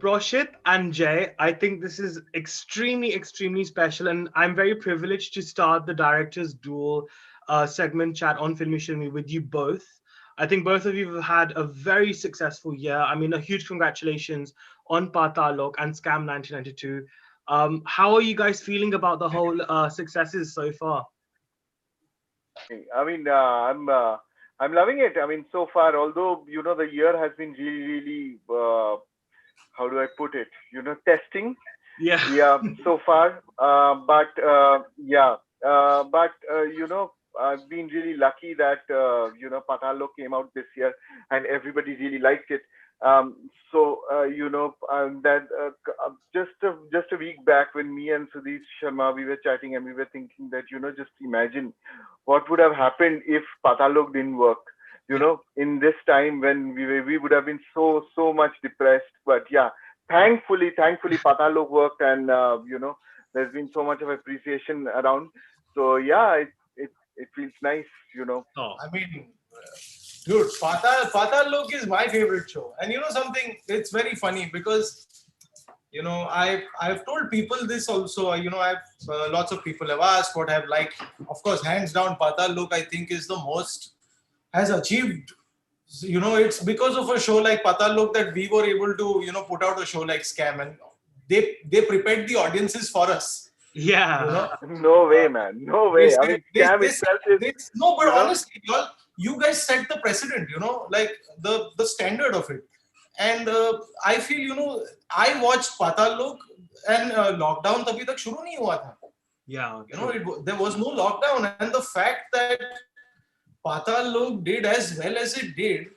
Prosit and Jay, I think this is extremely, extremely special, and I'm very privileged to start the director's dual segment chat on Filme Shilmy with you both. I think both of you have had a very successful year. I mean, a huge congratulations on Paatal Lok and Scam 1992. How are you guys feeling about the whole successes so far? I mean, I'm loving it. I mean, so far, although the year has been really, how do I put it? Testing. Yeah. Yeah, so far. But yeah, but I've been really lucky that Paatal Lok came out this year and everybody really liked it. That just a week back when me and Sudhir Sharma we were chatting and we were thinking that just imagine what would have happened if Paatal Lok didn't work. In this time when we would have been so much depressed. But yeah, thankfully Paatal Lok worked, and there's been so much of appreciation around. So yeah, it feels nice. Oh. I mean, dude, Paatal Lok is my favorite show. And you know something? It's very funny because I've told people this also. I've lots of people have asked what I've liked. Of course, hands down, Paatal Lok I think is the most has achieved. It's because of a show like Paatal Lok that we were able to put out a show like Scam, and they prepared the audiences for us. Yeah. No way, man. No way. I mean, Scam itself is. No, but honestly, you guys set the precedent. Like the standard of it. And I feel, I watched Paatal Lok and lockdown तभी तक शुरू नहीं हुआ था. Yeah. There was no lockdown, and the fact that Paatal Lok did as well as it did,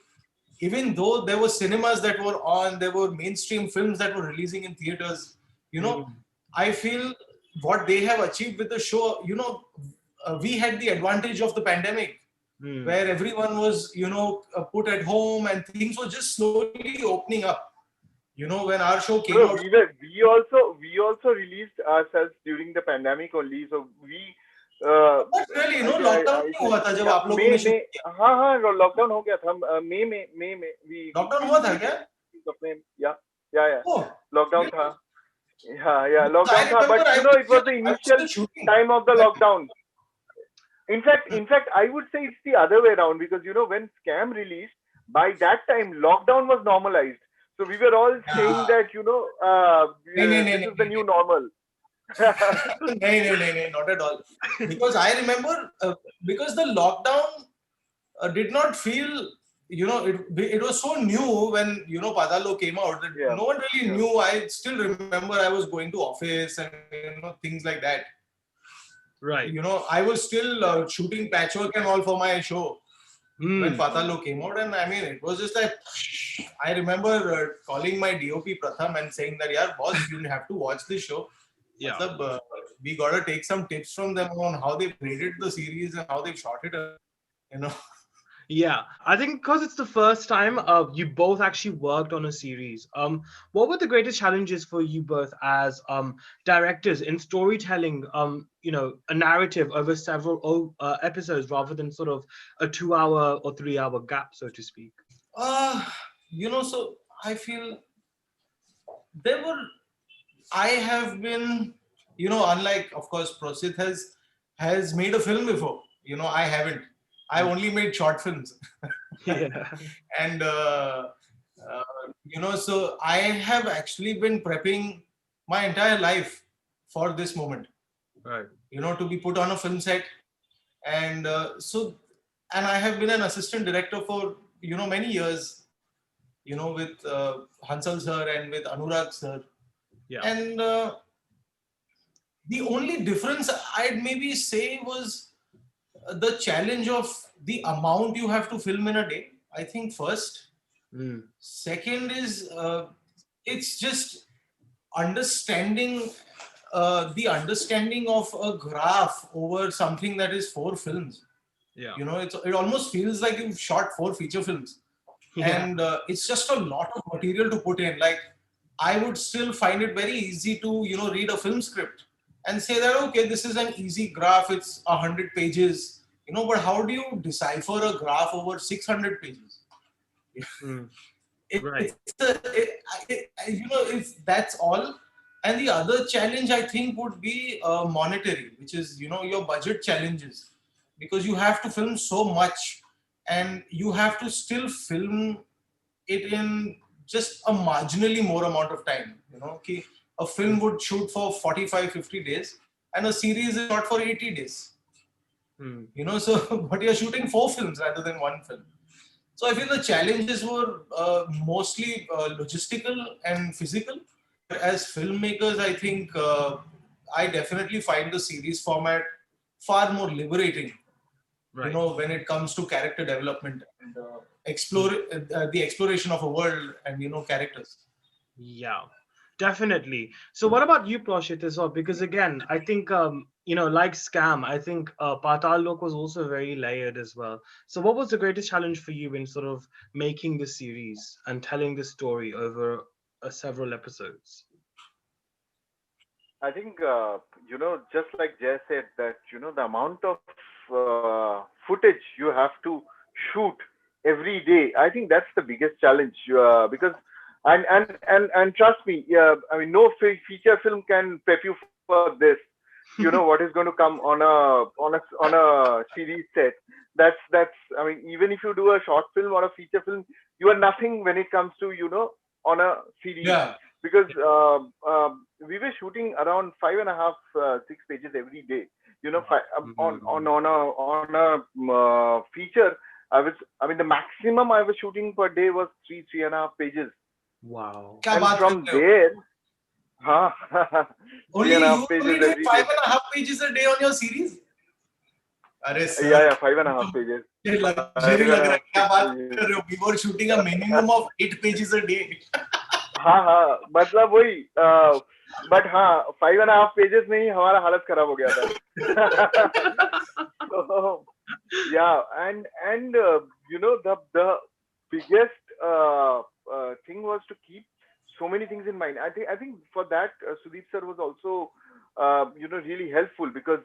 even though there were cinemas that were on, there were mainstream films that were releasing in theaters. I feel what they have achieved with the show. We had the advantage of the pandemic. Where everyone was, put at home and things were just slowly opening up. When our show came out, we also released ourselves during the pandemic only. So we. Not really, lockdown नहीं हुआ था जब आप लोगों ने हाँ lockdown हो गया था मई में we लॉकडाउन हुआ था क्या? Yeah लॉकडाउन था लॉकडाउन था, but it was the initial time of the lockdown. In fact, I would say it's the other way around, because when Scam released, by that time lockdown was normalized. So we were all saying that this is the new normal. No, not at all. Because I remember, because the lockdown did not feel, it was so new when Paatal Lok came out that no one really knew. I still remember I was going to office and things like that. Right. I was still shooting patchwork and all for my show when Paatal Lok came out, and I mean, it was just like, I remember calling my DOP Pratham and saying that, "Yeah, boss, you have to watch this show. Yeah. We gotta take some tips from them on how they've graded the series and how they've shot it." Yeah, I think because it's the first time you both actually worked on a series. What were the greatest challenges for you both as directors in storytelling? A narrative over several episodes rather than sort of a 2 hour or 3 hour gap, so to speak. So I feel I have been, unlike, of course, Prosit has made a film before. I haven't. I've only made short films. Yeah. And, so I have actually been prepping my entire life for this moment. Right. To be put on a film set. And and I have been an assistant director for, many years, with Hansal sir and with Anurag sir. Yeah. And the only difference I'd maybe say was the challenge of the amount you have to film in a day, I think, first. Second is it's just understanding the understanding of a graph over something that is 4 films. Yeah. It almost feels like you've shot 4 feature films. Yeah. And it's just a lot of material to put in. Like, I would still find it very easy to read a film script and say that, okay, this is an easy graph, it's 100 pages, but how do you decipher a graph over 600 pages? Right. If that's all. And the other challenge I think would be monetary, which is your budget challenges, because you have to film so much and you have to still film it in just a marginally more amount of time. A film would shoot for 45-50 days and a series is shot for 80 days. Hmm. So but you're shooting 4 films rather than 1 film. So I feel the challenges were mostly logistical and physical. But as filmmakers, I think I definitely find the series format far more liberating. Right. When it comes to character development and Hmm. the exploration of a world and characters. Yeah, definitely. So what about you, Proshit, as well? Because again, I think like Scam, I think Paatal Lok was also very layered as well. So what was the greatest challenge for you in sort of making the series and telling the story over several episodes? I think just like Jay said, that the amount of footage you have to shoot every day. I think that's the biggest challenge because and trust me, I mean, no feature film can prep you for this. What is going to come on a series set. That's. I mean, even if you do a short film or a feature film, you are nothing when it comes to on a series, Yeah. because we were shooting around 5.5, 6 pages every day. On a feature, I mean, the maximum I was shooting per day was 3.5 pages, Wow. क्या and बात कर from रहे हो? there, huh, three Only and a you half pages only did every five day. and a half pages a day on your series? अरे Yeah, sir, yeah, 5.5 pages. ये luxury Five लग and a रहा है. half क्या बात pages. कर रहे हो? We were shooting a minimum of 8 pages a day. हाँ हाँ, मतलब वही, बट हाँ, 5.5 pages में ही हमारा हालत खराब हो गया था. So, yeah, and the biggest thing was to keep so many things in mind. I think for that, Sudeep sir was also really helpful, because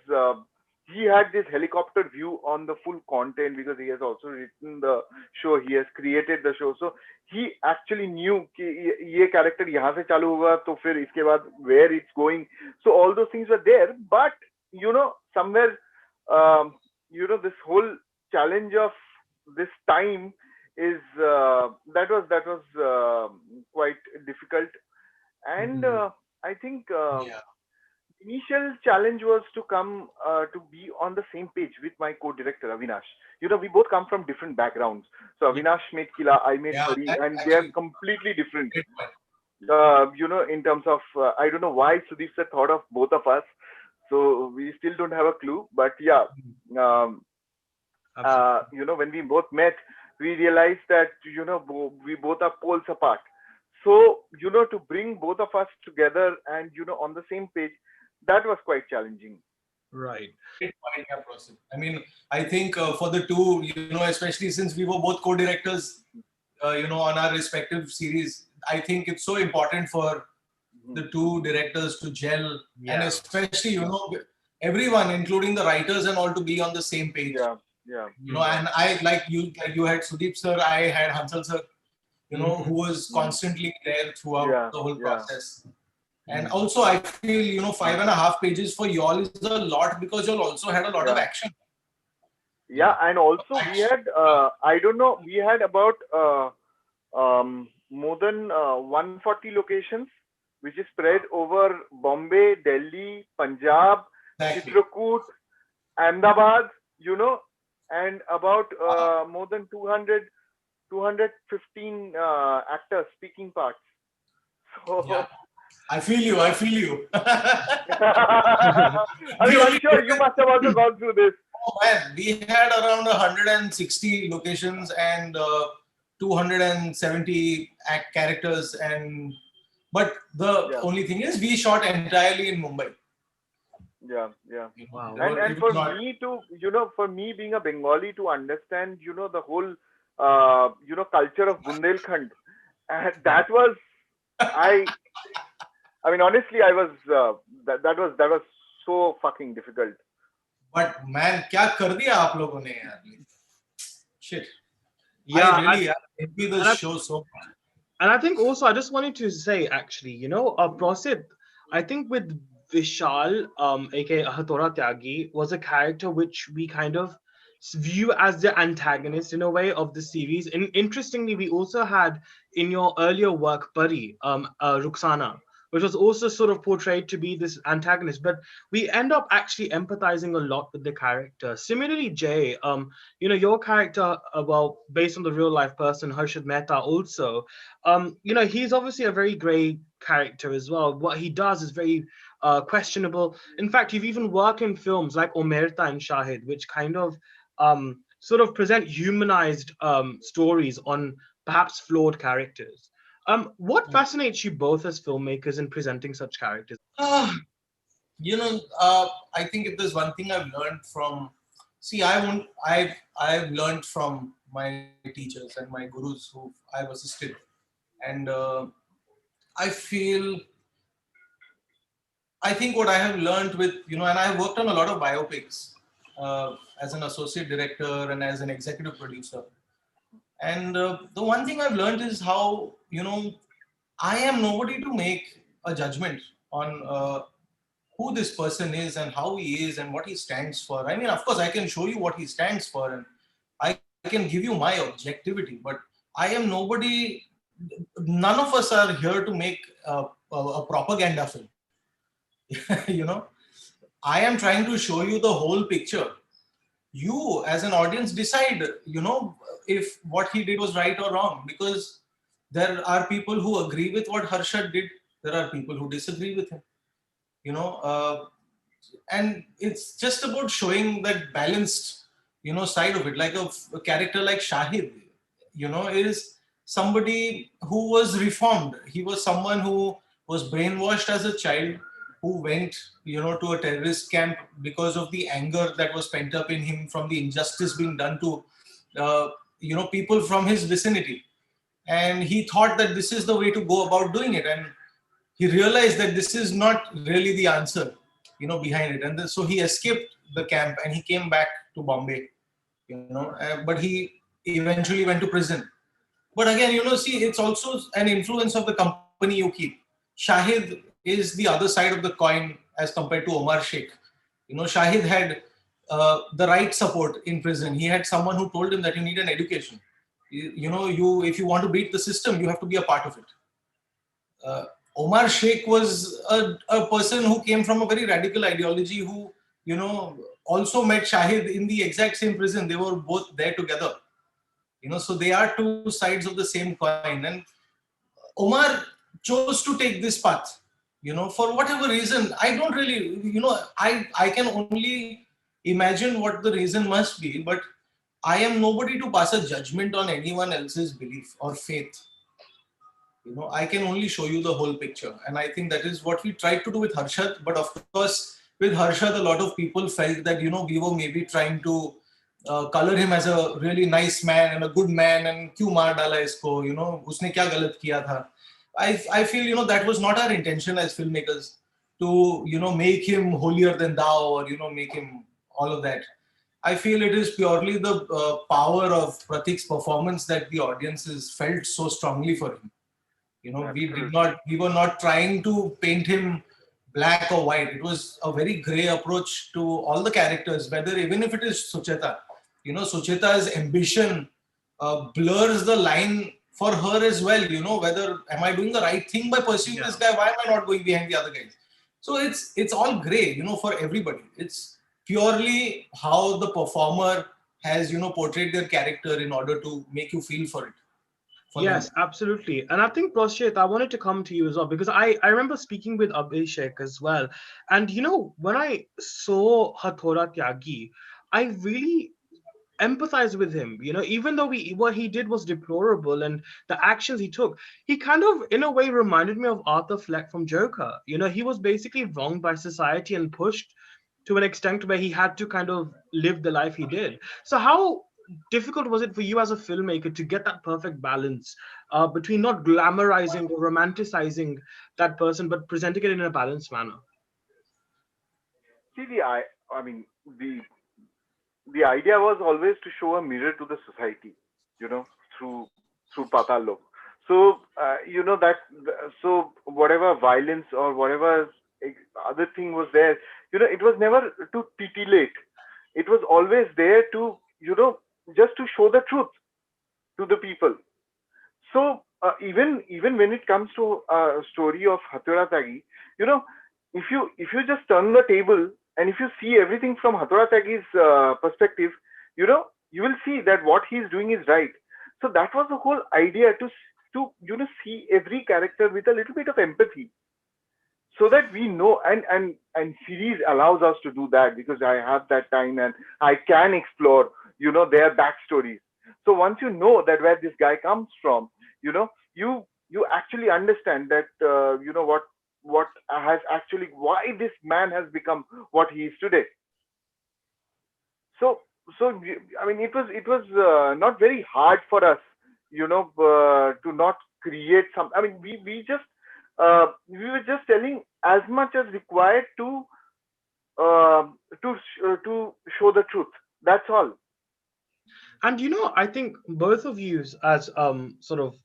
he had this helicopter view on the full content, because he has also written the show, he has created the show. So he actually knew कि ये character यहाँ से चालू होगा तो फिर इसके बाद where it's going. So all those things were there, but somewhere, this whole challenge of this time is that was quite difficult. And Mhm. I think Yeah. initial challenge was to come to be on the same page with my co-director Avinash. We both come from different backgrounds. So Yeah. Avinash made Kila, I made Yeah, Pari, that's and they are actually completely different. great point. In terms of, I don't know why Sudeep sir thought of both of us. So we still don't have a clue. But yeah, um, Absolutely. when we both met, we realized that we both are poles apart. So to bring both of us together and on the same page, that was quite challenging. Right. Great point, yeah, Prosit. I mean, I think for the two, especially since we were both co-directors, on our respective series, I think it's so important for Mhm. the two directors to gel, and Yeah. especially, everyone, including the writers and all, to be on the same page. Yeah, yeah, Mm. And I, like you had Sudeep sir, I had Hansal sir, who Mhm. was constantly there throughout yeah, the whole yeah. process. And Mm. also, I feel, 5.5 pages for y'all is a lot, because y'all also had a lot of Yeah. action. Yeah, Yeah. and also we Action. had, I don't know, we had about more than 140 locations, which is spread over Bombay, Delhi, Punjab, Exactly. Chitrakoot, Ahmedabad, and about Wow. more than 215 actors speaking parts. Yeah. So, I feel you. I feel you. I We mean, I'm only sure you must have also gone through this. Oh man, we had around 160 locations and 270 characters, but the Yeah, only thing is we shot entirely in Mumbai. yeah, yeah. Wow. And It was for not. me to, for me being a Bengali, to understand, the whole, culture of Bundelkhand, and Yeah. that was, I, I mean, honestly, I was, that was so fucking difficult. But man, क्या कर दिया आप लोगों ने यार? Shit. I Yeah. really envy the And I show so much. And I think also I just wanted to say actually, Prosit, I think with Vishal, aka Hatora Tyagi, was a character which we kind of view as the antagonist in a way of the series. And interestingly, we also had in your earlier work, Pari, Ruxana, which was also sort of portrayed to be this antagonist. But we end up actually empathizing a lot with the character. Similarly, Jay, your character, well, based on the real life person, Harshad Mehta, also he's obviously a very grey character as well. What he does is very questionable. In fact, you've even worked in films like Omerta and Shahid, which kind of sort of present humanized stories on perhaps flawed characters. What fascinates you both as filmmakers in presenting such characters? Ah, I think if there's one thing I've learned from, see, I've learned from my teachers and my gurus who I've assisted, and I feel, I think what I have learned with, and I have worked on a lot of biopics as an associate director and as an executive producer. And the one thing I've learned is how, I am nobody to make a judgment on who this person is and how he is and what he stands for. I mean, of course, I can show you what he stands for and I can give you my objectivity, but I am nobody, none of us are here to make a propaganda film. you know, I am trying to show you the whole picture. You, as an audience, decide, if what he did was right or wrong, because there are people who agree with what Harshad did, there are people who disagree with him, you know. And it's just about showing that balanced side of it, like a character like Shahid, is somebody who was reformed. He was someone who was brainwashed as a child, who went to a terrorist camp because of the anger that was pent up in him from the injustice being done to uh, people from his vicinity. And he thought that this is the way to go about doing it, and he realized that this is not really the answer behind it. And so he escaped the camp and he came back to Bombay, but he eventually went to prison. But again, see, it's also an influence of the company you keep. Shahid is the other side of the coin as compared to Omar Sheikh. Shahid had the right support in prison. He had someone who told him that you need an education. You if you want to beat the system, you have to be a part of it. uh, Omar Sheikh was a person who came from a very radical ideology, who, also met Shahid in the exact same prison. They were both there together. So they are two sides of the same coin. And Omar chose to take this path, for whatever reason. I don't really, I can only imagine what the reason must be, but I am nobody to pass a judgment on anyone else's belief or faith. I can only show you the whole picture, and I think that is what we tried to do with Harshad. But of course, with Harshad, a lot of people felt that we were maybe trying to color him as a really nice man and a good man, and क्यों मार डाला इसको, उसने क्या गलत किया था. I feel that was not our intention as filmmakers, to make him holier than thou, or make him all of that. I feel it is purely the power of Pratik's performance that the audiences felt so strongly for him. Absolutely. We were not trying to paint him black or white. It was a very gray approach to all the characters, whether even if it is Sucheta. Sucheta's ambition blurs the line for her as well. Whether am I doing the right thing by pursuing Yeah. this guy? Why am I not going behind the other guys? So it's all gray, for everybody. It's purely how the performer has, portrayed their character in order to make you feel for it, for them. Yes, absolutely. And I think, Proshit, I wanted to come to you as well because I remember speaking with Abhishek as well. And, when I saw Hathora Tyagi, I really empathized with him. Even though what he did was deplorable and the actions he took, he kind of, in a way, reminded me of Arthur Fleck from Joker. He was basically wronged by society and pushed to an extent where he had to kind of live the life he did. So how difficult was it for you as a filmmaker to get that perfect balance between not glamorizing or romanticizing that person, but presenting it in a balanced manner? See, I mean, the idea was always to show a mirror to the society, you know, through Paatal Lok. So that, so whatever violence or whatever other thing was there, it was never to titillate. It was always there to, just to show the truth to the people. So even when it comes to story of Hathora Tagi, you know, if you just turn the table and if you see everything from Hathora Tagi's perspective, you will see that what he's doing is right. So that was the whole idea, to see every character with a little bit of empathy, so that we know, and series allows us to do that, because I have that time and I can explore their backstories. So once you know that where this guy comes from, you know you actually understand that what has actually, why this man has become what he is today. So so I mean, it was not very hard for us, to not create some. I mean, we were just telling as much as required to show the truth. That's all. And I think both of you as sort of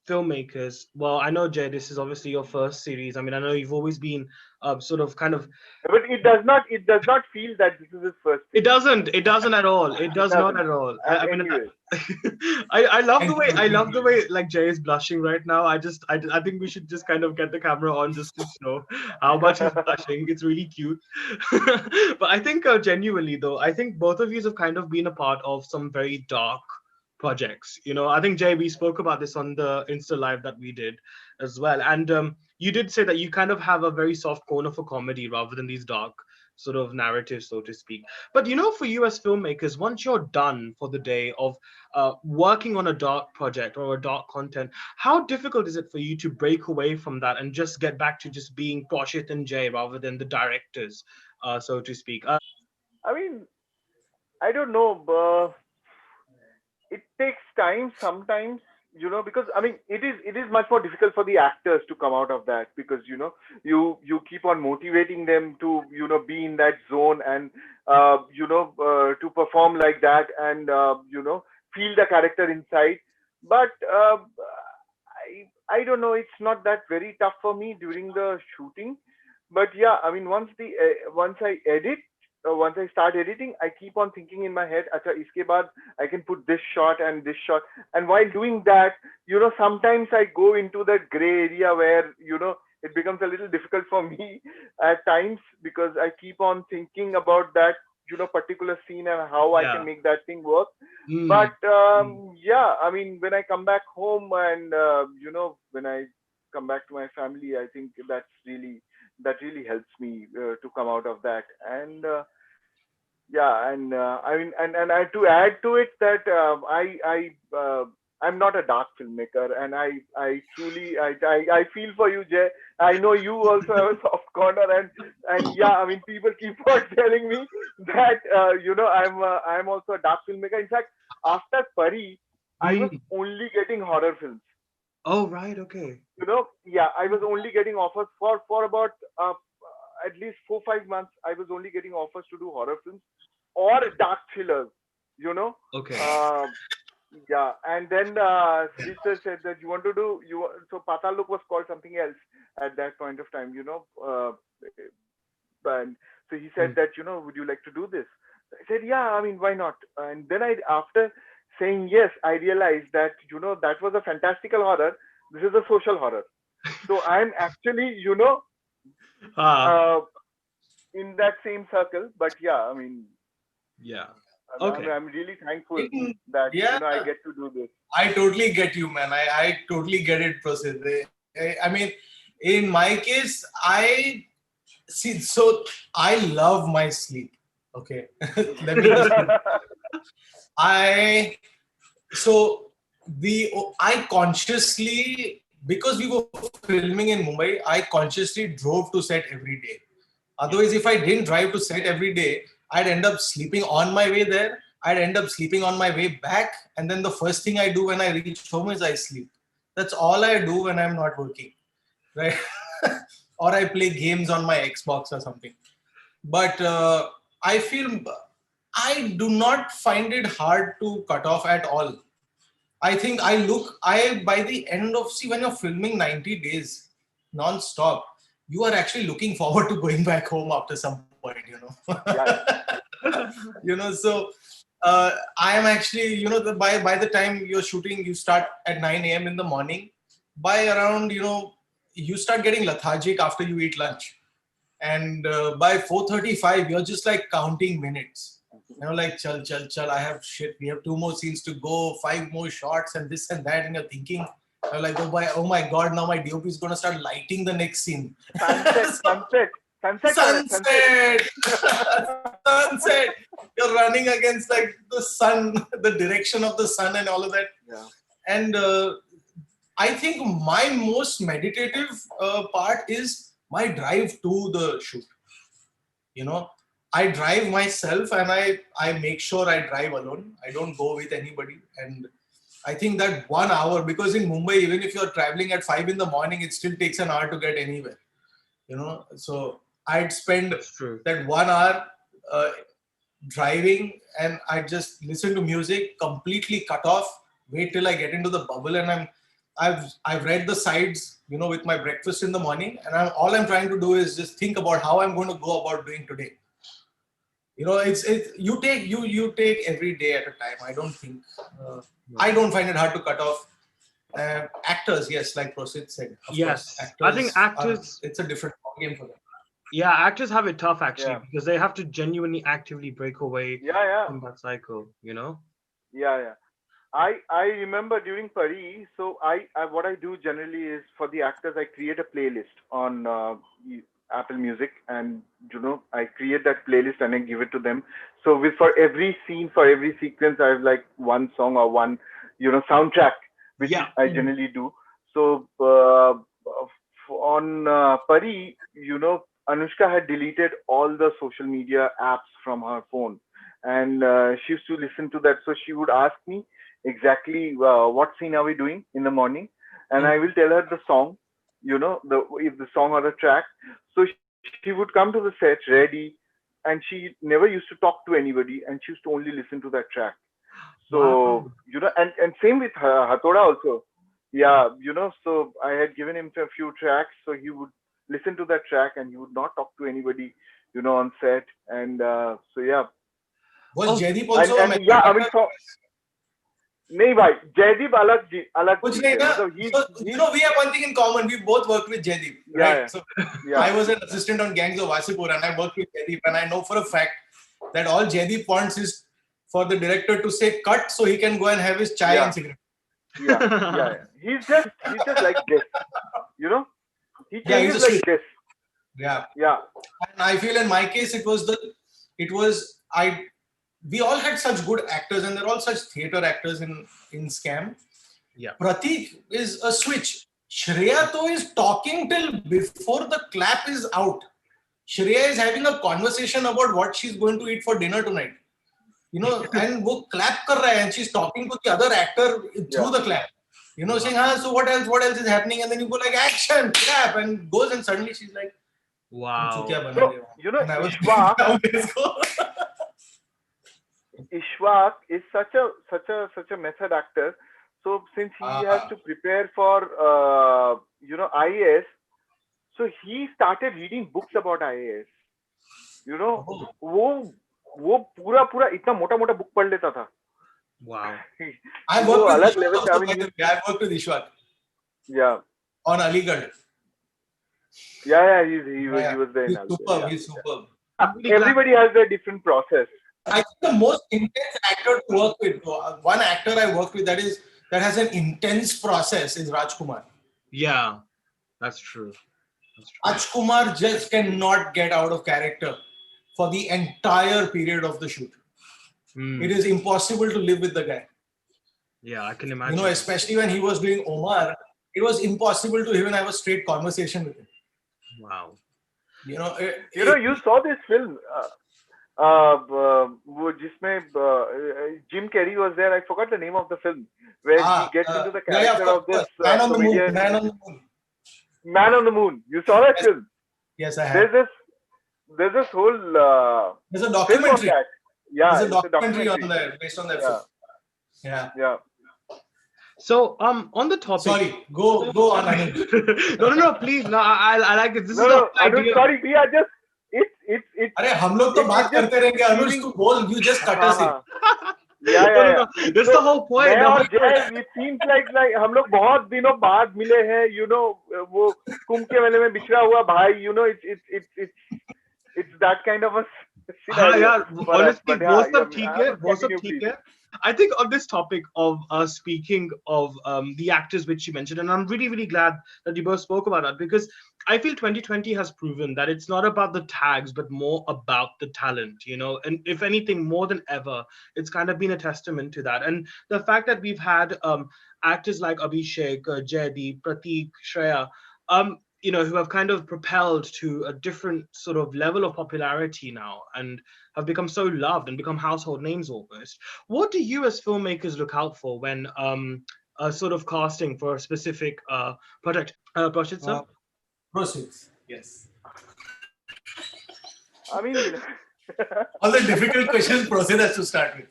filmmakers. Well, I know Jay, this is obviously your first series. I mean, I know you've always been sort of kind of. But it does not feel that this is his first It series. doesn't. It doesn't at all. It It does not doesn't. at all. I mean, Anyway. I love the Thank way you. Thank you. like Jay is blushing right now. I think we should just kind of get the camera on just to show how much he's blushing. It's really cute. But I think genuinely though, I think both of you have kind of been a part of some very dark projects. I think Jay, we spoke about this on the Insta live that we did as well, and you did say that you kind of have a very soft corner for comedy rather than these dark sort of narratives, so to speak. But for you as filmmakers, once you're done for the day of working on a dark project or a dark content, how difficult is it for you to break away from that and just get back to just being Prosit and Jay rather than the directors, so to speak? I mean, I don't know. It takes time sometimes, because I mein, it is much more difficult for the actors to come out of that, because you keep on motivating them to be in that zone, and to perform like that, and feel the character inside. But I don't know, it's not that very tough for me during the shooting. But yeah, I mean, once I start editing, I keep on thinking in my head, acha, iske baad I can put this shot and this shot. And while doing that, sometimes I go into that gray area where, it becomes a little difficult for me at times, because I keep on thinking about that, particular scene and how I can Yeah. make that thing work. Mm, But mm, yeah, I mean, when I come back home, and, when I come back to my family, I think that really helps me to come out of that. And yeah, and I mean, and I, to add to it, that I'm not a dark filmmaker, and I truly, I feel for you, Jay. I know you also have a soft corner, and yeah, I mean, people keep on telling me that I'm also a dark filmmaker. In fact, after Pari, I was mm. only getting horror films. Oh, right. Okay. Yeah, I was only getting offers for about at least 4 5 months. I was only getting offers to do horror films or dark thrillers. You know, Okay. uh, yeah. And then Siddhar said that you want to do so Paatal Lok was called something else at that point of time. And so he said Mm. that, would you like to do this? I said, yeah. I mean, why not? And then after saying yes, I realized that that was a fantastical horror. This is a social horror. So I'm actually, Ah, uh, in that same circle. But yeah, I mean, yeah. I'm, I'm, Okay. I'm really thankful In, that, yeah, I get to do this. I totally get you, man. I totally get it, Prosit. I mean, in my case, I see. So I love my sleep. Okay, let me just put. I so the I consciously, because we were filming in Mumbai, I consciously drove to set every day. Yeah. Otherwise, if I didn't drive to set every day, I'd end up sleeping on my way there. I'd end up sleeping on my way back. And then the first thing I do when I reach home is I sleep. That's all I do when I'm not working, right? Or I play games on my Xbox or something. But I feel I do not find it hard to cut off at all. I think by the end of, see, when you're filming 90 days non-stop, you are actually looking forward to going back home after some point, Yeah. So I am actually, by the time you're shooting, you start at 9 a.m. in the morning. By around, you start getting lethargic after you eat lunch. And by 4:35, you're just like counting minutes. Like, chal, I have shit. We have 2 more scenes to go, 5 more shots, and this and that. And you're thinking, like, oh my God, now my DOP is going to start lighting the next scene. Sunset, So, sunset. sunset. Sunset. You're running against like the sun, the direction of the sun, and all of that. Yeah. And I think my most meditative part is my drive to the shoot. I drive myself, and I make sure I drive alone. I don't go with anybody. And I think that 1 hour, because in Mumbai, even if you're traveling at 5 in the morning, it still takes an hour to get anywhere. So I'd spend that 1 hour driving, and I just listen to music, completely cut off, wait till I get into the bubble, and I've read the sides, with my breakfast in the morning, and all I'm trying to do is just think about how I'm going to go about doing today. It's you take every day at a time. I don't think I don't find it hard to cut off. Actors, yes, like Prosit said. Of Yes, course, I think actors. It's a different game for them. Yeah, actors have it tough actually, Yeah. because they have to genuinely actively break away Yeah. from that cycle. Yeah. I remember during Pari, so I what I do generally is, for the actors, I create a playlist on Apple Music, and I create that playlist and I give it to them. So for every scene, for every sequence, I have like one song or one soundtrack, which Yeah. I generally do. So on Pari, Anushka had deleted all the social media apps from her phone, and she used to listen to that. So she would ask me exactly what scene are we doing in the morning, and I will tell her the song, if the song or the track. So she would come to the set ready, and she never used to talk to anybody, and she used to only listen to that track. So Wow. and same with Hathoda also. Yeah, so I had given him a few tracks, so he would listen to that track, and he would not talk to anybody, on set. And so yeah, Was Oh, Jaideep also a and yeah, I mean, actor? so नहीं भाई जयदीप अलग अलग कुछ चीज नहीं है ना. मतलब So, we have one thing in common. We both worked with Jaideep, right? yeah So yeah I was an assistant on Gangs of Wasipur, and I worked with Jaideep, and I know for a fact that all Jaideep wants is for the director to say cut, so he can go and have his chai yeah and cigarette. yeah he's just like this, you know he Yeah, he's changes a like switch. this. Yeah. Yeah, And I feel in my case, we all had such good actors, and they're all such theater actors in Scam. yeah. Pratik is a switch. Shreya though is talking till before the clap is out. Shreya is having a conversation about what she's going to eat for dinner tonight. And wo clap kar raha hai, and she's talking to the other actor through the clap. Saying, so what else is happening? And then you go like, action, clap, and goes, and suddenly she's like, Wow. so and I was Ishwak is such a method actor. So since he has to prepare for IAS, so he started reading books about IAS. वो पूरा इतना मोटा book पढ़ लेता था. Wow. I worked with Ishwak. Yeah. On Aligarh. Yeah, he was there. He's superb. Everybody has their different process. I think the most intense actor to work with, one actor I worked with that has an intense process is Rajkumar. Yeah, that's true. Rajkumar just cannot get out of character for the entire period of the shoot. It is impossible to live with the guy. Yeah, I can imagine. Especially when he was doing Omar, it was impossible to even have a straight conversation with him. Wow. You saw this film. जिसमें Jim Carrey was there. I forgot the name of the film where he gets into the character of this Man on the Moon. Man on the Moon. You saw that film? Yes, I have. There's this whole there's a documentary. Yeah, there's a documentary on there based on that film. Yeah. So on the topic. Sorry, go on, Anuj. No, please. No, I like it. This No, is the no, whole Anuj, idea. sorry, we are just, it's, अरे हम लोग तो it's बात just करते रहेंगे अनुज feeling. तू बोल you just cut हाँ us in. हाँ या No, या no, या no. That's तो the whole point. मैं The और whole point. जय it seems like हम लोग बहुत दिनों बाद मिले हैं, वो कुंभ के मेले में बिछड़ा हुआ भाई, it's that kind of a हाँ scenario यार, for us, honestly but वो yeah, सब ठीक है, वो सब continue ठीक please. है. I think on this topic of speaking of the actors which you mentioned, and I'm really, really glad that you both spoke about that, because I feel 2020 has proven that it's not about the tags, but more about the talent, and if anything, more than ever, it's kind of been a testament to that. And the fact that we've had actors like Abhishek, Jaydeep, Prateek, Shreya, who have kind of propelled to a different sort of level of popularity now and have become so loved and become household names almost. What do you as filmmakers look out for when sort of casting for a specific project? Prosit, sir? Proceed. Yes. I mean, All the difficult questions Proceed has to start with.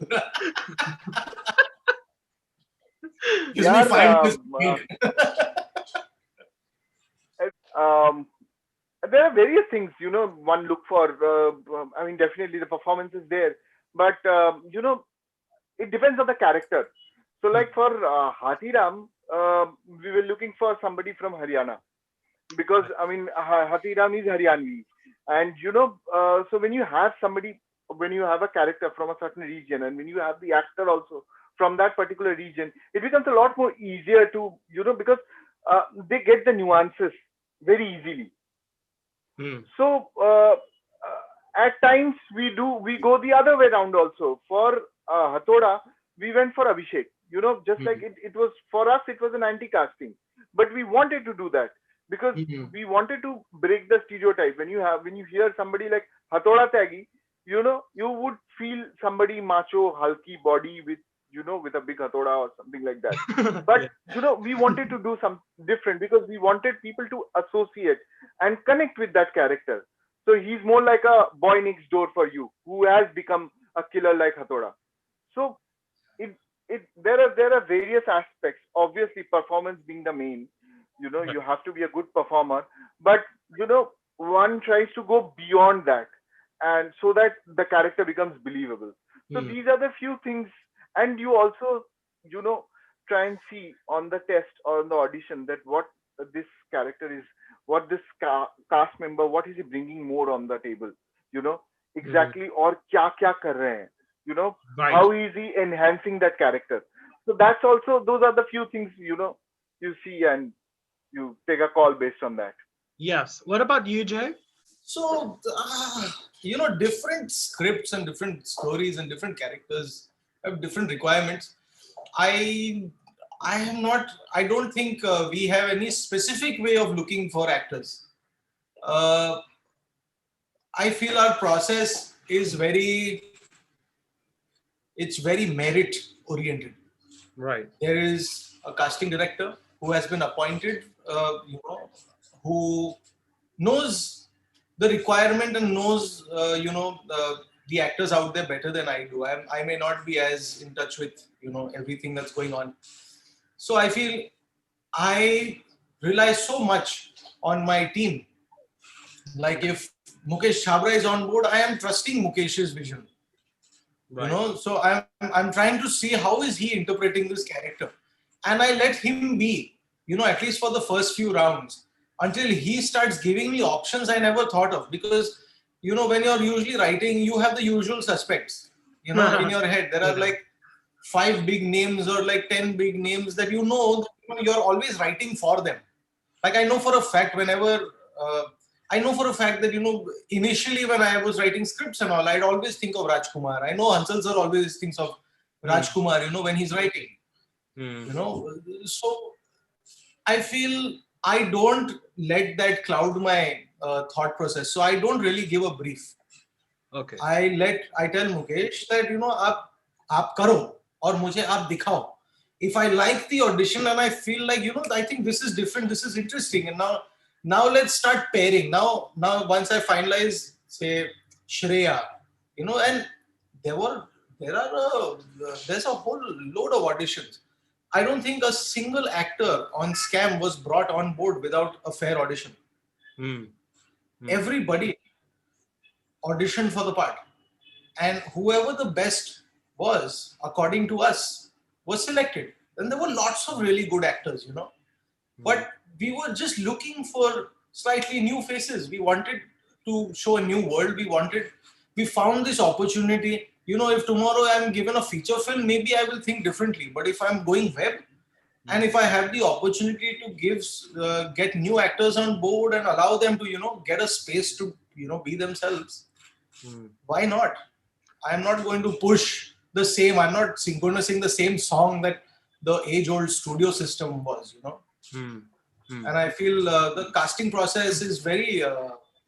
Gives me यार 5 minutes to think. um, there are various things one look for. I mean, definitely the performance is there, but it depends on the character. So, like for Hathiram, we were looking for somebody from Haryana, because I mean Hathiram is Haryanvi, and so when you have somebody, when you have a character from a certain region, and when you have the actor also from that particular region, it becomes a lot more easier to because they get the nuances very easily. So at times we go the other way around also. For Hathoda, we went for Abhishek. Just like it was for us, it was an anti-casting, but we wanted to do that because we wanted to break the stereotype. When you hear somebody like Hathoda Tyagi, you would feel somebody macho, hulky body with with a big hathoda or something like that. But we wanted to do some different because we wanted people to associate and connect with that character. So he's more like a boy next door for you who has become a killer like Hathoda. So there are various aspects. Obviously, performance being the main. You have to be a good performer, but one tries to go beyond that, and so that the character becomes believable. So these are the few things, and you also try and see on the test or on the audition that what this character is, what this cast member, what is he bringing more on the table, exactly, or kya kya kar rahe hain, Right. how is he enhancing that character. So that's also, those are the few things you see, and you take a call based on that. Yes. What about you, Jay? So, different scripts and different stories and different characters have different requirements. I don't think we have any specific way of looking for actors. I feel our process is it's very merit oriented. Right. There is a casting director who has been appointed, who knows the requirement and knows, the actors out there better than I do. I may not be as in touch with, everything that's going on. So I feel I rely so much on my team. Like if Mukesh Chabra is on board, I am trusting Mukesh's vision. Right. So I'm trying to see how is he interpreting this character, and I let him be, at least for the first few rounds, until he starts giving me options I never thought of. Because when you're usually writing, you have the usual suspects, in your head. There are like 5 big names or like 10 big names that you're always writing for them. Like I know for a fact that initially when I was writing scripts and all, I'd always think of Rajkumar. I know Hansal sir always thinks of Rajkumar, when he's writing. So I feel I don't let that cloud my thought process. So I don't really give a brief. Okay. I tell Mukesh that आप करो और मुझे आप दिखाओ. If I like the audition and I feel like I think this is different, this is interesting, and now let's start pairing. Now once I finalize, say Shreya, and there's a whole load of auditions. I don't think a single actor on Scam was brought on board without a fair audition. Hmm. Everybody auditioned for the part, and whoever the best was, according to us, was selected. And there were lots of really good actors, Hmm. but we were just looking for slightly new faces. We wanted to show a new world. We found this opportunity. If tomorrow I'm given a feature film, maybe I will think differently. But if I'm going web, and if I have the opportunity to get new actors on board and allow them to get a space to be themselves, Hmm. why not? I'm not going to push the same. I'm not going to sing the same song that the age-old studio system was, Hmm. Hmm. And I feel the casting process is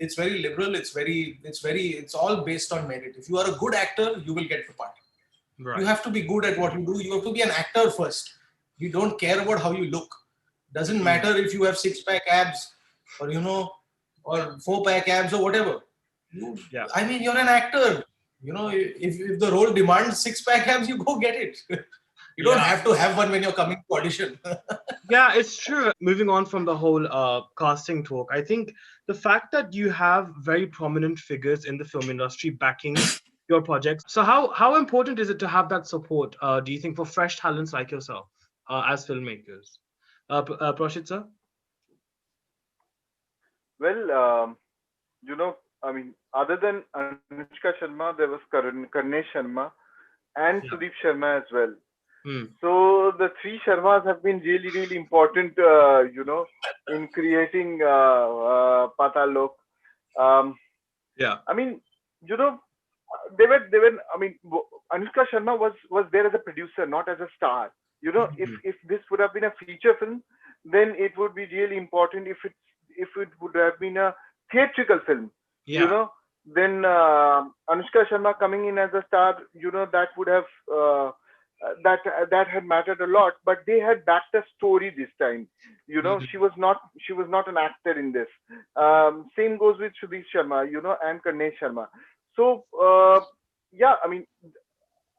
it's very liberal. It's all based on merit. If you are a good actor, you will get the part. You Right. have to be good at what you do. You have to be an actor first. We don't care about how you look. Doesn't Hmm. matter if you have six-pack abs or or four-pack abs or whatever. Yeah. I mean, you're an actor. If the role demands six-pack abs, you go get it. You don't Yeah. have to have one when you're coming to audition. Yeah, it's true. Moving on from the whole casting talk, I think the fact that you have very prominent figures in the film industry backing your projects. So how important is it to have that support? Do you think for fresh talents like yourself as filmmakers? Prashit sir? Well, I mean, other than Anushka Sharma, there was Karnesh Sharma and Yeah. Sudeep Sharma as well. Hmm. So the three Sharmas have been really, really important, in creating Paatal Lok. Um, Yeah. I mean, you know, they were. I mean, Anushka Sharma was there as a producer, not as a star. Mhm. If this would have been a feature film, then it would be really important. If it would have been a theatrical film, you Yeah. know, then Anushka Sharma coming in as a star, that would have that had mattered a lot. But they had backed a story this time. Mhm. She was not an actor in this. Same goes with Sudeep Sharma, and Karnesh Sharma. So yeah, I mean,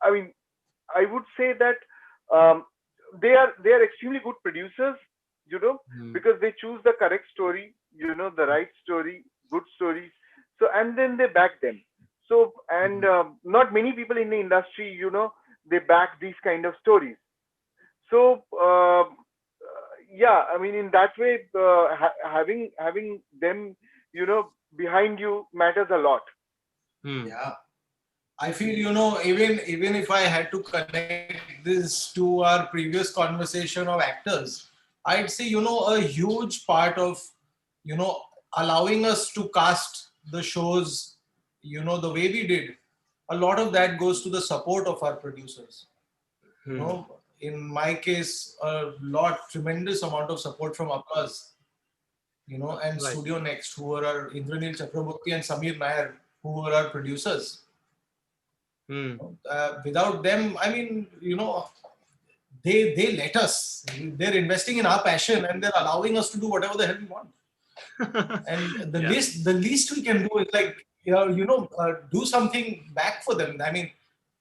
I would say that um, they are extremely good producers, you know, Mhm. because they choose the correct story, the right story, good stories. So and then they back them. So and Mhm. not many people in the industry, they back these kind of stories. So yeah, I mean, in that way, having them, behind you matters a lot. Mhm. Yeah. I feel, even if I had to connect this to our previous conversation of actors, I'd say, a huge part of, you know, allowing us to cast the shows, the way we did, a lot of that goes to the support of our producers. Mhm. In my case, tremendous amount of support from Applause, and Right. Studio Next, who were our Indranil Chakraborty and Samir Nair, who were our producers. Mhm. Without them, I mean, they let us. They're investing in our passion and they're allowing us to do whatever the hell we want. And Yeah. the least we can do is like do something back for them. I mean,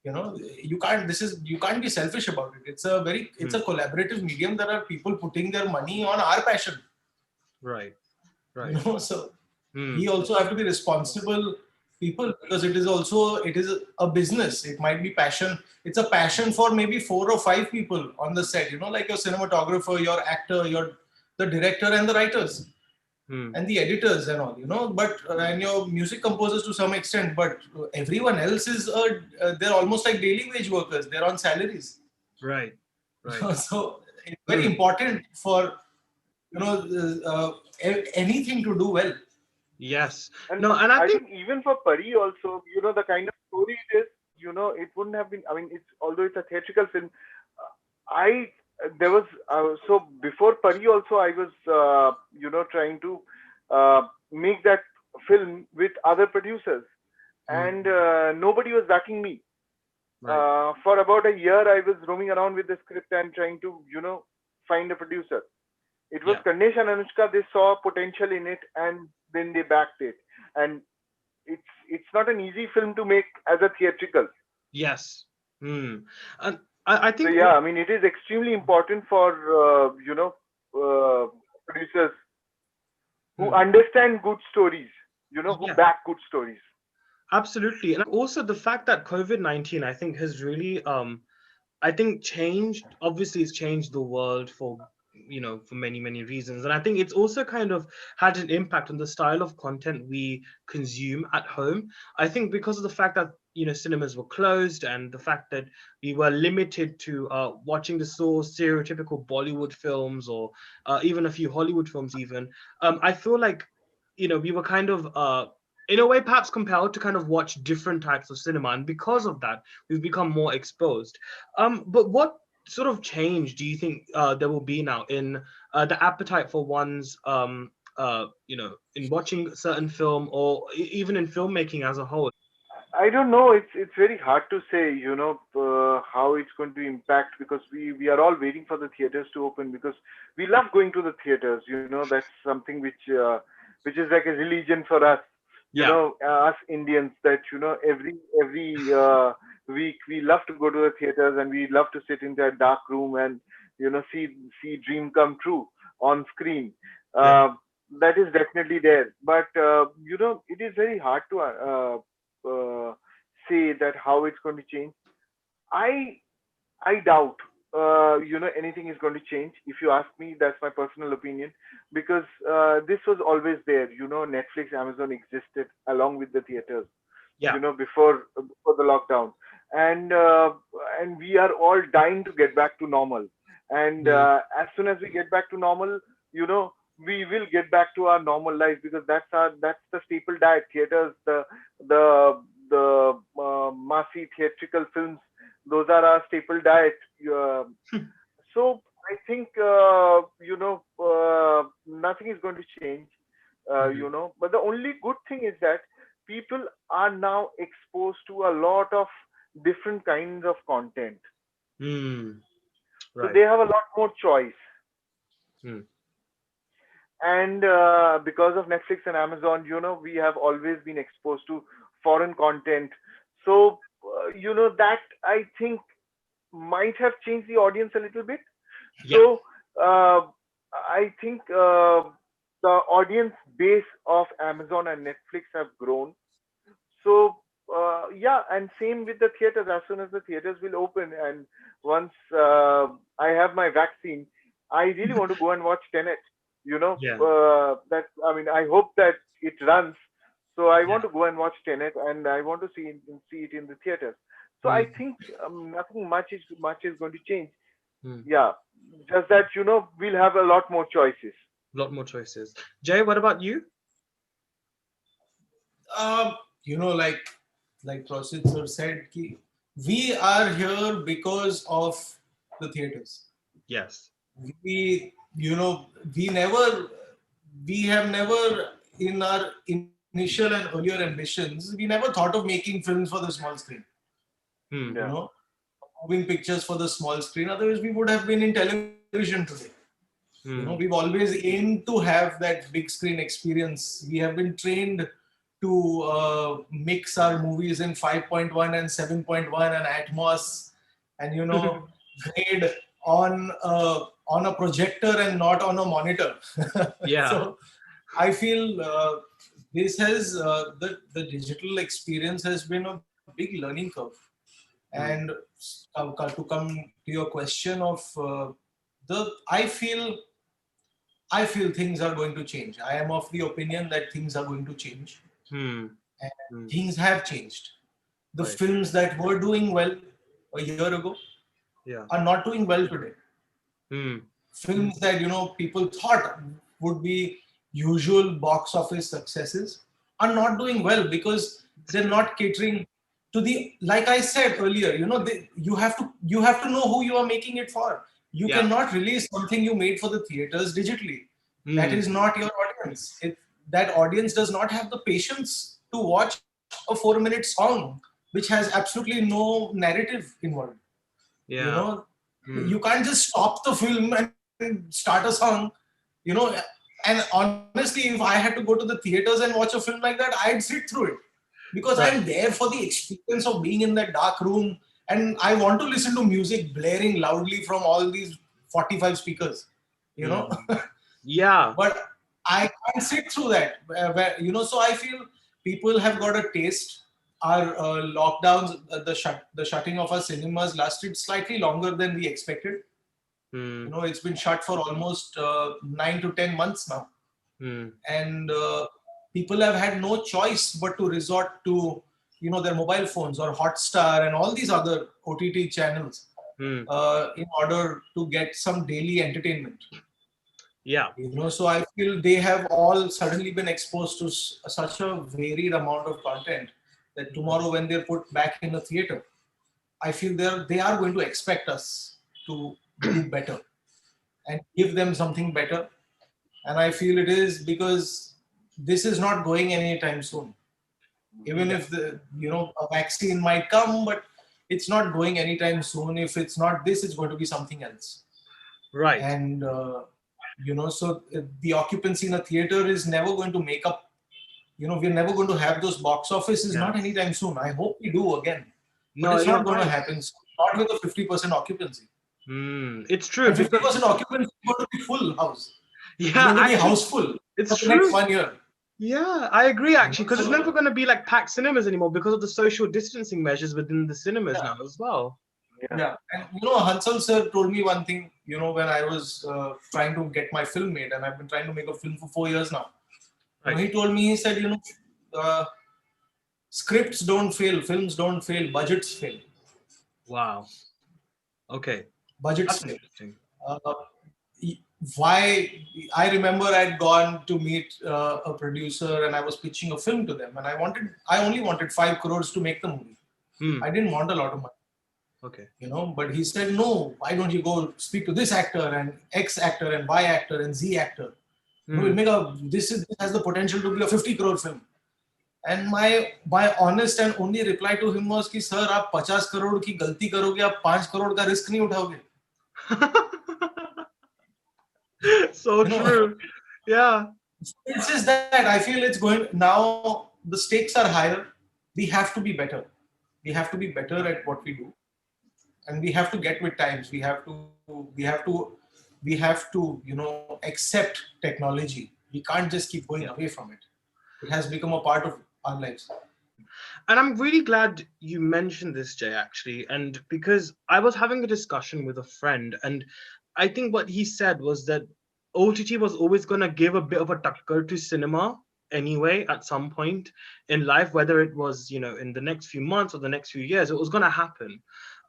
you can't be selfish about it. It's a Mhm. collaborative medium. There are people putting their money on our passion. Right. Right. So we Mhm. also have to be responsible people, because it is a business. It might be passion. It's a passion for maybe 4 or 5 people on the set, like your cinematographer, your actor, the director and the writers Mhm. and the editors and all, but and your music composers to some extent, but everyone else they're almost like daily wage workers. They're on salaries. Right. Right. So it's very Mhm. important for anything to do well. Yes. And No, and I I think think even for Pari also, the kind of story it is, it wouldn't have been. I mean, it's although it's a theatrical film, I there was so before Pari also I was trying to make that film with other producers, and Mhm. nobody was backing me. Right. For about a year, I was roaming around with the script and trying to find a producer. It was Yeah. Ganesh and Anushka. They saw potential in it, and then they backed it. And it's not an easy film to make as a theatrical. Yes. Hmm. And I So think yeah, I mean, it is extremely important for producers who Hmm. understand good stories, who Yeah, back good stories. absolutely. And also the fact that COVID-19, I think, has really I think changed, obviously it's changed the world for, for many many reasons, and I think it's also kind of had an impact on the style of content we consume at home. I think because of the fact that cinemas were closed, and the fact that we were limited to watching the so stereotypical Bollywood films, or even a few Hollywood films even. I feel like we were kind of in a way perhaps compelled to kind of watch different types of cinema, and because of that we've become more exposed. But what sort of change do you think there will be now in the appetite for one's, in watching certain film, or even in filmmaking as a whole? I don't know. It's very hard to say, how it's going to impact, because we are all waiting for the theaters to open, because we love going to the theaters. That's something which is like a religion for us. Yeah, Us Indians, that every week we love to go to the theaters, and we love to sit in that dark room and see dream come true on screen. yeah. That is definitely there, but it is very hard to uh, say that how it's going to change. I I doubt anything is going to change. If you ask me, that's my personal opinion, because this was always there. Netflix, Amazon existed along with the theaters. Yeah. Before the lockdown, and we are all dying to get back to normal. And Mm. as soon as we get back to normal, we will get back to our normal life, because that's the staple diet. Theaters, the massy theatrical films, those are our staple diet. Uh, so I think nothing is going to change. Mhm. But the only good thing is that people are now exposed to a lot of different kinds of content, Mm. so Right. they have a lot more choice. Mm. And because of Netflix and Amazon, we have always been exposed to foreign content. So that, I think, might have changed the audience a little bit. Yeah. So I think the audience base of Amazon and Netflix have grown. So yeah, and same with the theaters. As soon as the theaters will open, and once I have my vaccine, I really want to go and watch Tenet. Yeah. That, I mean, I hope that it runs. So I Yeah. want to go and watch Tenet, and I want to see it in the theaters. So I Mm. think nothing much is going to change. Mm. Yeah, just that we'll have a lot more choices. A lot more choices. Jay, what about you? Um, like Prosit sir said, we are here because of the theaters. Yes. We, we never, we have never, in our initial and earlier ambitions, we never thought of making films for the small screen. You Mm. Yeah. know, moving pictures for the small screen. Otherwise, we would have been in television today. We've Mm. always aimed to have that big screen experience. We have been trained to mix our movies in 5.1 and 7.1 and Atmos, and grade on a projector and not on a monitor. Yeah. So I feel this has the digital experience has been a big learning curve. And Mm. to come to your question of the, I feel things are going to change. I am of the opinion that things are going to change, Mm. and Mm. things have changed. The Right. films that were doing well a year ago Yeah. are not doing well today. Mm. Films that people thought would be usual box office successes are not doing well because It's they're true. not catering to the, like I said earlier, you have to know who you are making it for. You Yeah. cannot release something you made for the theaters digitally. That Mm. is not your audience. That audience does not have the patience to watch a 4-minute song which has absolutely no narrative involved. you Yeah. know you Mm. can't just stop the film and start a song, you know and honestly, if I had to go to the theaters and watch a film like that, I'd sit through it, because I'm Right. there for the experience of being in that dark room and I want to listen to music blaring loudly from all these 45 speakers, you know. Yeah. But I can't sit through that. So I feel people have got a taste. Our lockdowns, the shutting of our cinemas lasted slightly longer than we expected. Hmm. It's been shut for almost 9 to 10 months now, Hmm. and people have had no choice but to resort to their mobile phones or Hotstar and all these other OTT channels Hmm. in order to get some daily entertainment. Yeah. So I feel they have all suddenly been exposed to such a varied amount of content that tomorrow when they're put back in the theater, I feel they are going to expect us to do better and give them something better. And I feel it is because this is not going anytime soon. Even Yeah. if a vaccine might come, but it's not going anytime soon. If it's not this, it's going to be something else. Right. And so the occupancy in a theater is never going to make up. We're never going to have those box offices, not Yes. anytime soon. I hope we do again, but No, it's you're not going to right. happen soon. Not with a 50% occupancy. It's true And because 50% occupancy is going to be full house. It's yeah, going to be actually, house full it's for the next true. 1 year. Yeah, I agree actually, because it's never So going to be like packed cinemas anymore because of the social distancing measures within the cinemas yeah, now as well. Yeah. yeah. And Hansal sir told me one thing. When I was trying to get my film made, and I've been trying to make a film for 4 years now. Right. He told me, he said, uh, scripts don't fail, films don't fail, budgets fail. Wow. Okay. Budgets That's fail. interesting. Uh, why? I remember I'd gone to meet a producer and I was pitching a film to them, and I only wanted 5 crores to make the movie. Hmm. I didn't want a lot of money, Okay. But he said, no, why don't you go speak to this actor and X actor and Y actor and Z actor? We'll Hmm. make this has the potential to be a 50 crore film. And my honest and only reply to him was कि sir आप 50 करोड़ की गलती करोगे, आप 5 करोड़ का risk नहीं उठाओगे. So You know, true. Yeah. it's just that I feel it's going now. The stakes are higher. We have to be better. We have to be better at what we do, and we have to get with times. We have to accept technology. We can't just keep going Yeah. away from it. It has become a part of our lives. And I'm really glad you mentioned this, Jay, actually. And because I was having a discussion with a friend, and I think what he said was that OTT was always going to give a bit of a tucker to cinema anyway at some point in life, whether it was, in the next few months or the next few years, it was going to happen.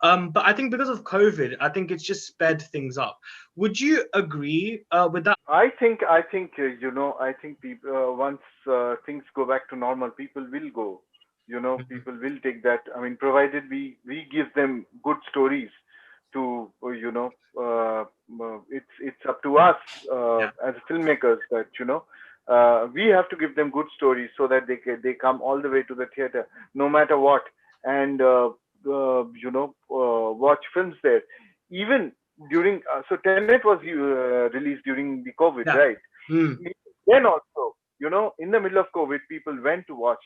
But I think because of COVID, I think it's just sped things up. Would you agree with that? I think people once things go back to normal, people will go. People will take that. I mean, provided we give them good stories to it's up to us Yeah. as filmmakers that we have to give them good stories so that they come all the way to the theater no matter what, and watch films there. Even during so Tenet was released during the COVID, Yeah. right? Mm. Then also, in the middle of COVID, people went to watch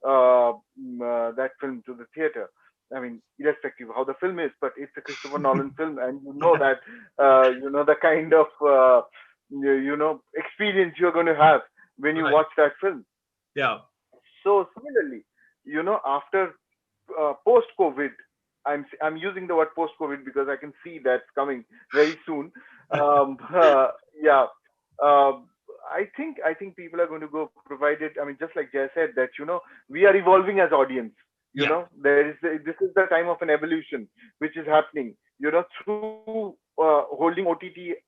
that film to the theater. I mean, irrespective of how the film is, but it's a Christopher Nolan film, and Yeah. that the kind of experience you're going to have when you Right. watch that film. Yeah. So similarly, after post COVID, I'm using the word post COVID because I can see that's coming very soon. Yeah, I think people are going to go, provided. I mean, just like Jay said, that we are evolving as audience. Yeah. This is the time of an evolution which is happening. Through holding OTT's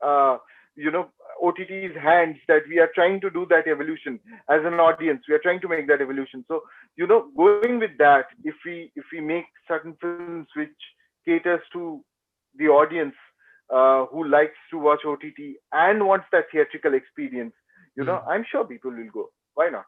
hands, that we are trying to do that evolution as an audience. We are trying to make that evolution. So going with that, if we make certain films which caters to the audience who likes to watch OTT and wants that theatrical experience, Mm. I'm sure people will go. Why not?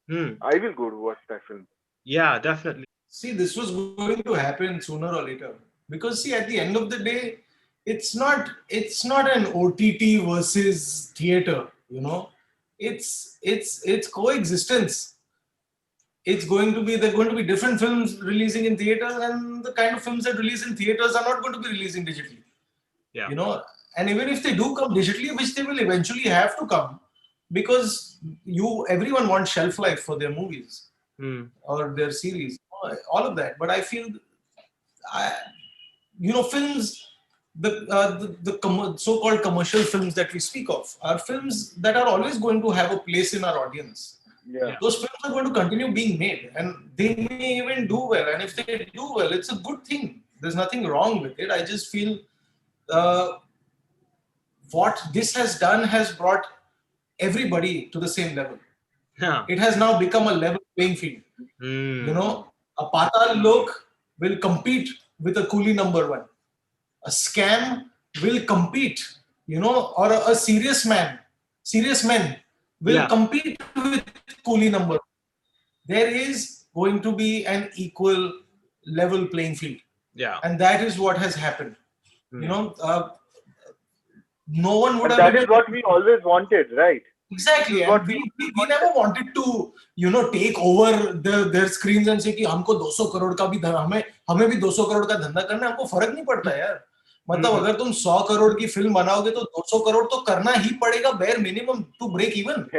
Mm. I will go to watch that film. Yeah, definitely. See, this was going to happen sooner or later, because see, at the end of the day, it's not an OTT versus theater. It's coexistence. it's going to be, there are going to be different films releasing in theaters, and the kind of films that release in theaters are not going to be releasing digitally. Yeah. You know, and even if they do come digitally, which they will eventually have to come, because everyone wants shelf life for their movies or their series, all of that. But I feel, films, so-called commercial films that we speak of are films that are always going to have a place in our audience. Yeah. Those films are going to continue being made, and they may even do well. And if they do well, it's a good thing. There's nothing wrong with it. I just feel what this has done has brought everybody to the same level. Yeah. It has now become a level playing field. You know, a Paatal Lok will compete with a Coolie number one. A scam will compete, or a serious men will compete with Coolie number one. There is going to be an equal level playing field. Yeah. And that is what has happened. No one would And have that is what we always wanted, right? Exactly, and we never wanted to take over their screens and say कि हमको 200 करोड़ का भी हमें भी 200 करोड़ का धंधा करना है, हमको फर्क नहीं पड़ता यार. मतलब अगर तुम 100 करोड़ की फिल्म बनाओगे तो 200 करोड़ तो करना ही पड़ेगा bare minimum to break even.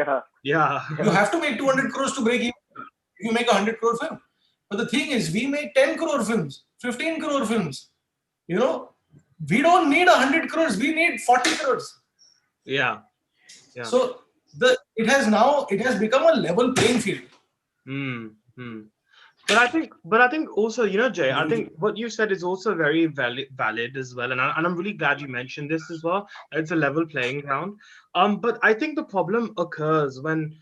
Yeah. You have to make 200 crores to break even if you make a 100 crore film. But the thing is, we make 10 crore films, 15 crore films. We don't need 100 crores, we need 40 crores. Yeah. So it has become a level playing field. But I think also, Jay, I think what you said is also very valid as well, and I'm really glad you mentioned this as well. It's a level playing ground. But I think the problem occurs when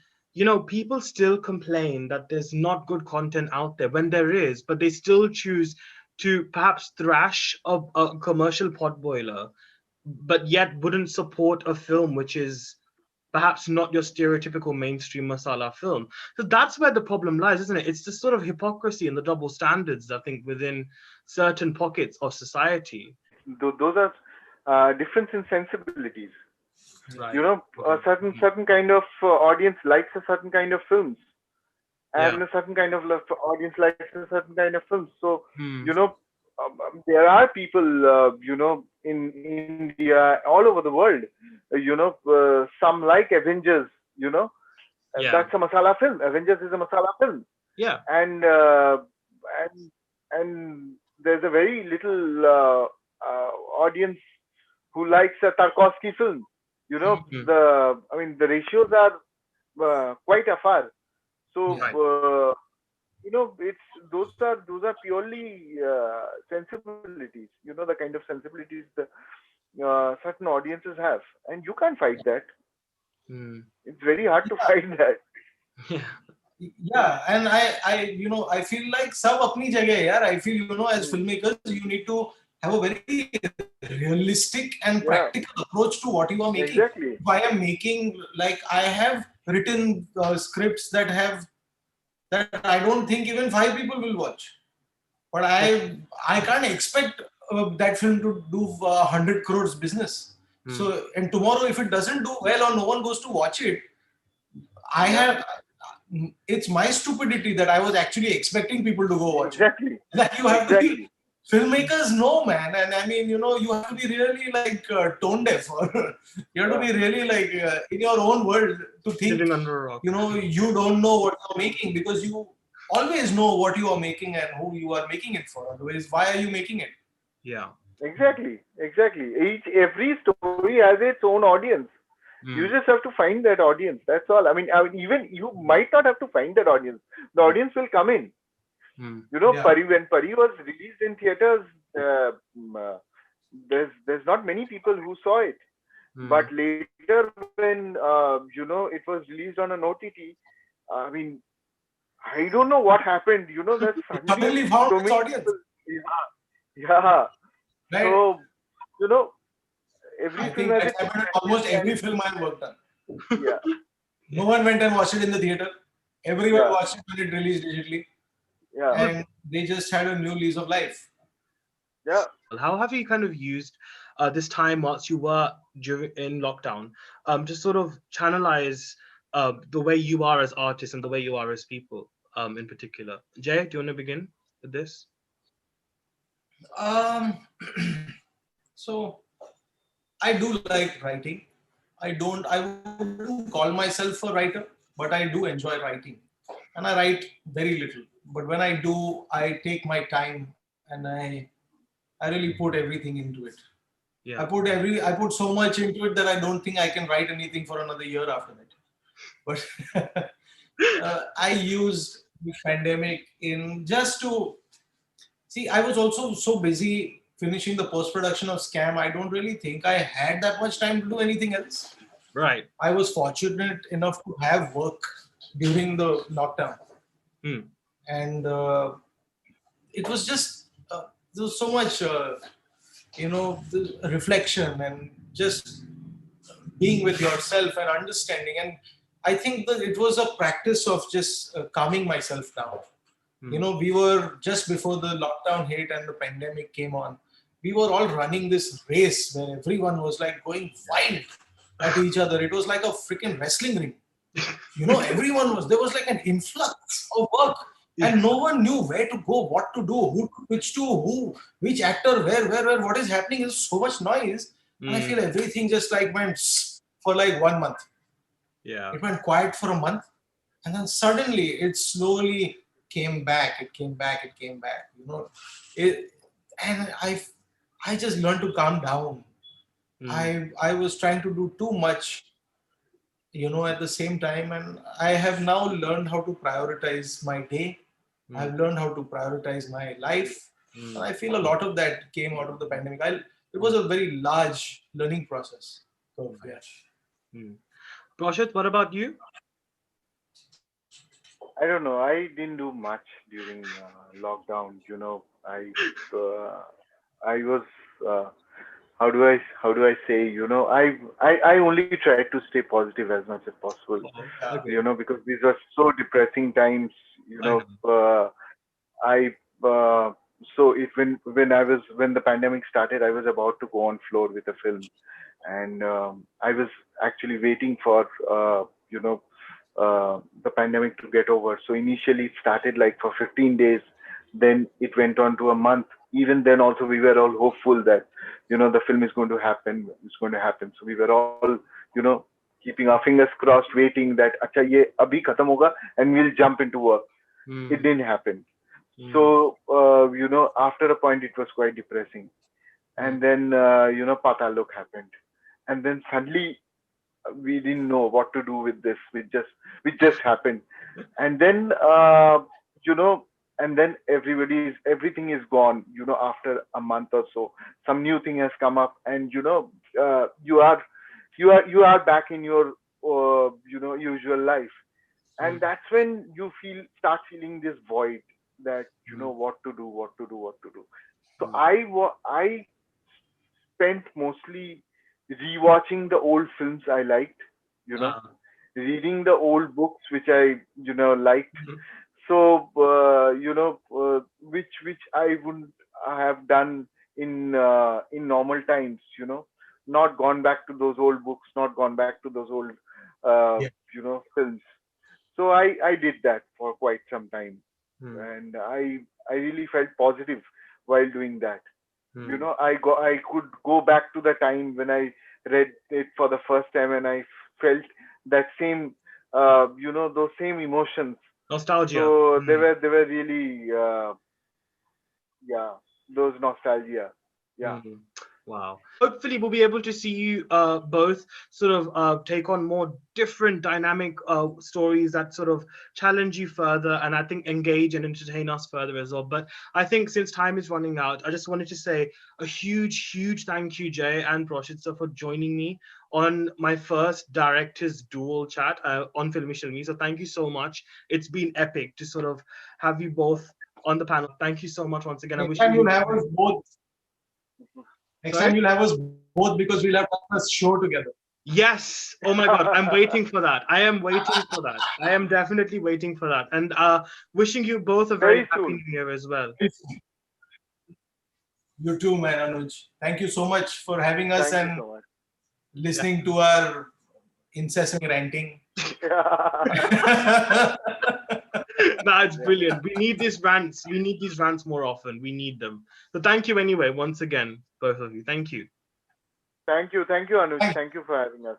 people still complain that there's not good content out there when there is, but they still choose to perhaps thrash a commercial potboiler, but yet wouldn't support a film which is perhaps not your stereotypical mainstream masala film. So that's where the problem lies, isn't it? It's the sort of hypocrisy and the double standards, I think, within certain pockets of society. Those are difference in sensibilities. Right. A certain kind of audience likes a certain kind of films, and a certain kind of audience likes a certain kind of films. So there are people in India, all over the world, some like Avengers, that's a masala film. Avengers is a masala film. Yeah. And there's a very little audience who likes a Tarkovsky film. The ratios are quite afar. So it's those are purely sensibilities. The kind of sensibilities the certain audiences have, and you can't fight that. It's very hard to fight that. Yeah, and I feel like sab apni jagah hai yaar. I feel as filmmakers you need to have a very realistic and practical approach to what you are making. Exactly. If I am making, like, I have written scripts that I don't think even 5 people will watch, but I can't expect that film to do 100 crores business. So, and tomorrow if it doesn't do well or no one goes to watch it, it's my stupidity that I was actually expecting people to go watch it. Like, you have to be, filmmakers know, man, and I mean, you have to be really like tone deaf, or you have to be really like in your own world to think, you don't know what you're making, because you always know what you are making and who you are making it for. Otherwise, why are you making it? Yeah. Exactly. Every story has its own audience. You just have to find that audience. That's all. I mean, even you might not have to find that audience. The audience will come in. Pari, when Pari was released in theaters, there's not many people who saw it. But later, when it was released on an OTT, I mean, I don't know what happened. That suddenly found its audience. Yeah. Right. So I think that's happened in almost every film I've worked on. Yeah. No one went and watched it in the theater. Everyone watched it when it released digitally. Yeah. And they just had a new lease of life. Yeah. How have you kind of used this time whilst you were in lockdown to sort of channelize the way you are as artists and the way you are as people? in particular? Jay, do you want to begin with this? Um, so I do like writing. I wouldn't call myself a writer, but I do enjoy writing. And I write very little. But when I do, I take my time and I really put everything into it. Yeah. I put so much into it that I don't think I can write anything for another year after that. But I used the pandemic in just to see. I was also so busy finishing the post production of Scam. I don't really think I had that much time to do anything else. Right. I was fortunate enough to have work during the lockdown, Hmm. and it was just there was so much the reflection and just being with yourself and understanding. And I think that it was a practice of just calming myself down. Hmm. We were just before the lockdown hit and the pandemic came on. We were all running this race where everyone was like going wild at each other. It was like a freaking wrestling ring. Everyone was, there was like an influx of work, Yeah. and no one knew where to go, what to do, which to who, which actor, where, what is happening. Is so much noise. And I Hmm. feel everything just like went for like 1 month. Yeah. It went quiet for a month, and then suddenly it slowly came back. It came back. It came back. It, and I just learned to calm down. Hmm. I was trying to do too much, at the same time, and I have now learned how to prioritize my day. Hmm. I've learned how to prioritize my life, Hmm. and I feel a lot of that came out of the pandemic. It was a very large learning process. So yeah. Hmm. Prashit, what about you? I don't know. I didn't do much during lockdown. Uh, I was uh, how do I say? I only tried to stay positive as much as possible. Oh, Yeah. okay. Because these were so depressing times. You I know, know. I so it when the pandemic started, I was about to go on floor with a film, and I was actually waiting for the pandemic to get over. So initially it started like for 15 days, then it went on to a month. Even then, also we were all hopeful that the film is going to happen. It's going to happen. So we were all you know keeping our fingers crossed, waiting that acha ye abhi khatam hoga and we'll jump into work. It Hmm. didn't happen. Hmm. So after a point it was quite depressing. Hmm. And then Paatal Lok happened, and then suddenly we didn't know what to do with this. We just happened, and then you know, and then everything is gone. After a month or so, some new thing has come up, and you are back in your usual life, Hmm. and that's when you start feeling this void that Hmm. what to do. So Hmm. I spent mostly rewatching the old films I liked, you know, Ah. reading the old books which I liked. Mhm. So which I wouldn't have done in normal times, not gone back to those old books, not gone back to those old uh, Yeah. films. So I did that for quite some time, Hmm. and I really felt positive while doing that. Hmm. I could go back to the time when I read it for the first time, and I felt that same those same emotions. Nostalgia. So they Hmm. were they were really yeah, those nostalgia. Yeah. Mm. Wow. Hopefully, we'll be able to see you both sort of take on more different dynamic stories that sort of challenge you further and I think engage and entertain us further as well. But I think since time is running out, I just wanted to say a huge, huge thank you, Jay and Proshitsa, for joining me on my first director's dual chat on Filme Shilmy. So thank you so much. It's been epic to sort of have you both on the panel. Thank you so much once again. I'm Next wishing time you'll you. have us both. Next Sorry? time you'll have us both because we'll have done a show together. Yes. Oh my God. I'm waiting for that. I am waiting for that. I am definitely waiting for that. And wishing you both a very Very happy soon. new year as well. You too, man, Anuj. Thank you so much for having us Thank you and so much. listening to our incessant ranting. Nah, That's Yeah. brilliant. We need these rants. We need these rants more often. We need them. So thank you anyway, once again, both of you. Thank you. Thank you, Anuj. Thank Thank you for having us.